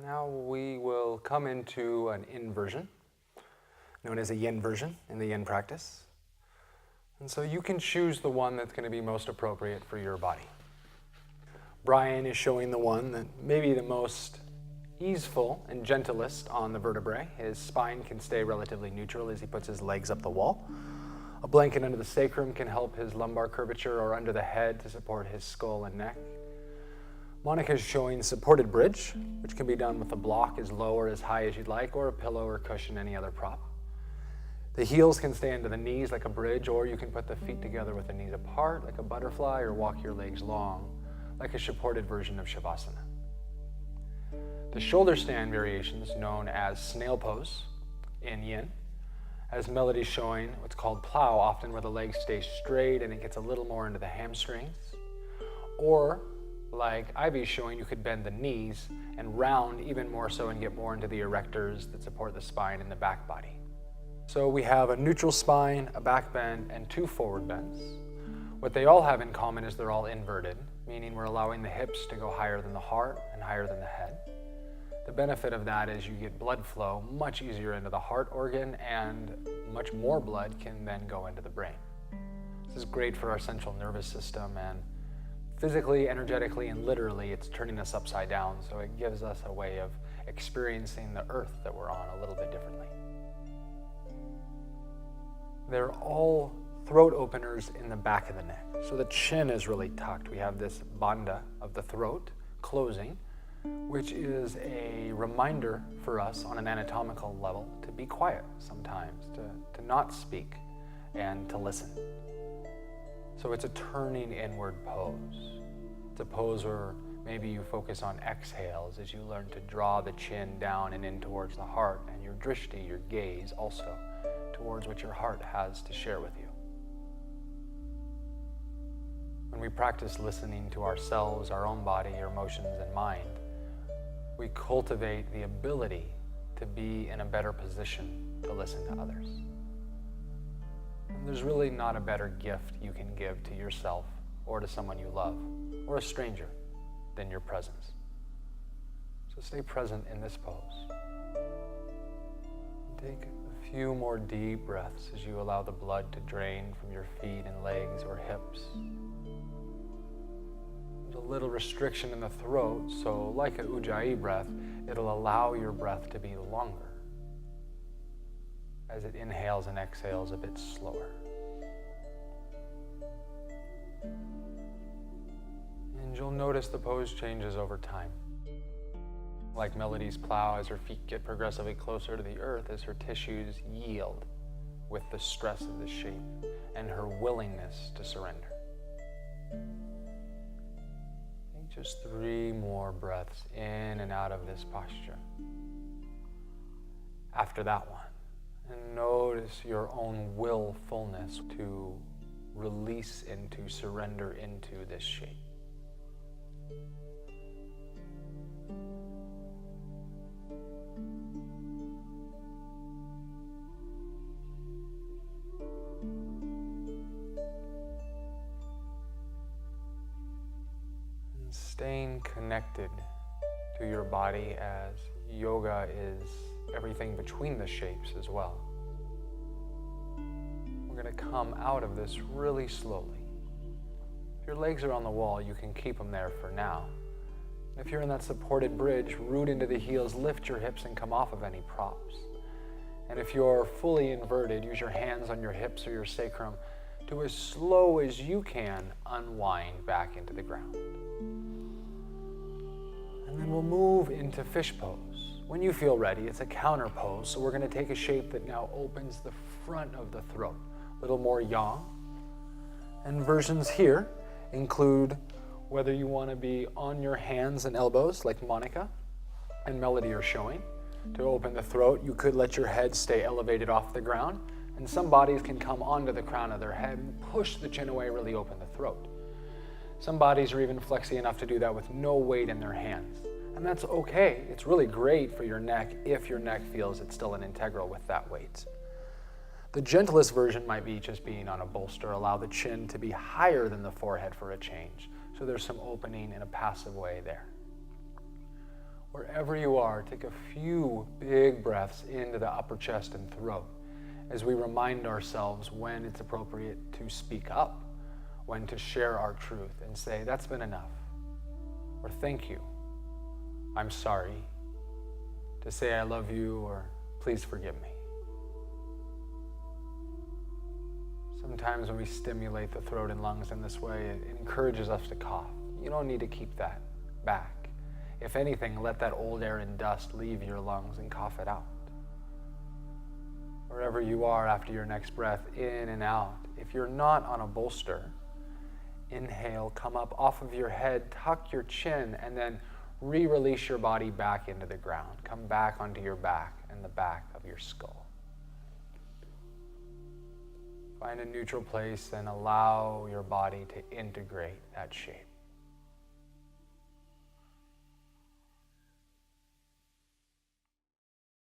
Now we will come into an inversion, known as a Yinversion in the Yin practice. And so you can choose the one that's going to be most appropriate for your body. Brian is showing the one that may be the most easeful and gentlest on the vertebrae. His spine can stay relatively neutral as he puts his legs up the wall. A blanket under the sacrum can help his lumbar curvature, or under the head to support his skull and neck. Monica is showing supported bridge, which can be done with a block as low or as high as you'd like, or a pillow or cushion, any other prop. The heels can stay into the knees like a bridge, or you can put the feet together with the knees apart like a butterfly, or walk your legs long like a supported version of Shavasana. The shoulder stand variations, known as snail pose in Yin, as Melody's showing what's called plow, often where the legs stay straight and it gets a little more into the hamstrings. Or like Ivy's showing, you could bend the knees and round even more so and get more into the erectors that support the spine and the back body. So we have a neutral spine, a back bend, and 2 forward bends. What they all have in common is they're all inverted, meaning we're allowing the hips to go higher than the heart and higher than the head. The benefit of that is you get blood flow much easier into the heart organ, and much more blood can then go into the brain. This is great for our central nervous system, and physically, energetically, and literally, it's turning us upside down, so it gives us a way of experiencing the earth that we're on a little bit differently. They're all throat openers in the back of the neck. So the chin is really tucked. We have this bandha of the throat closing, which is a reminder for us on an anatomical level to be quiet sometimes, to not speak and to listen. So it's a turning inward pose. It's a pose where maybe you focus on exhales as you learn to draw the chin down and in towards the heart, and your drishti, your gaze, also towards what your heart has to share with you. When we practice listening to ourselves, our own body, our emotions, and mind, we cultivate the ability to be in a better position to listen to others. And there's really not a better gift you can give to yourself or to someone you love or a stranger than your presence. So stay present in this pose. Take a few more deep breaths as you allow the blood to drain from your feet and legs or hips. There's a little restriction in the throat, so like an Ujjayi breath, it'll allow your breath to be longer as it inhales and exhales a bit slower. And you'll notice the pose changes over time. Like Melody's plow, as her feet get progressively closer to the earth, as her tissues yield with the stress of the shape and her willingness to surrender. Take just 3 more breaths in and out of this posture. After that one, and notice your own willfulness to release into, surrender into this shape. Staying connected to your body, as yoga is everything between the shapes as well. We're going to come out of this really slowly. If your legs are on the wall, you can keep them there for now. If you're in that supported bridge, root into the heels, lift your hips and come off of any props. And if you're fully inverted, use your hands on your hips or your sacrum to, as slow as you can, unwind back into the ground. And then we'll move into fish pose. When you feel ready, it's a counter pose, so we're going to take a shape that now opens the front of the throat, a little more yang. And versions here include whether you want to be on your hands and elbows like Monica and Melody are showing. To open the throat, you could let your head stay elevated off the ground, and some bodies can come onto the crown of their head and push the chin away, really open the throat. Some bodies are even flexy enough to do that with no weight in their hands. And that's okay. It's really great for your neck if your neck feels it's still an integral with that weight. The gentlest version might be just being on a bolster. Allow the chin to be higher than the forehead for a change. So there's some opening in a passive way there. Wherever you are, take a few big breaths into the upper chest and throat as we remind ourselves when it's appropriate to speak up, when to share our truth and say, that's been enough, or thank you, I'm sorry, to say I love you, or please forgive me. Sometimes when we stimulate the throat and lungs in this way, it encourages us to cough. You don't need to keep that back. If anything, let that old air and dust leave your lungs and cough it out. Wherever you are after your next breath, in and out. If you're not on a bolster, inhale, come up off of your head, tuck your chin, and then re-release your body back into the ground. Come back onto your back and the back of your skull. Find a neutral place and allow your body to integrate that shape.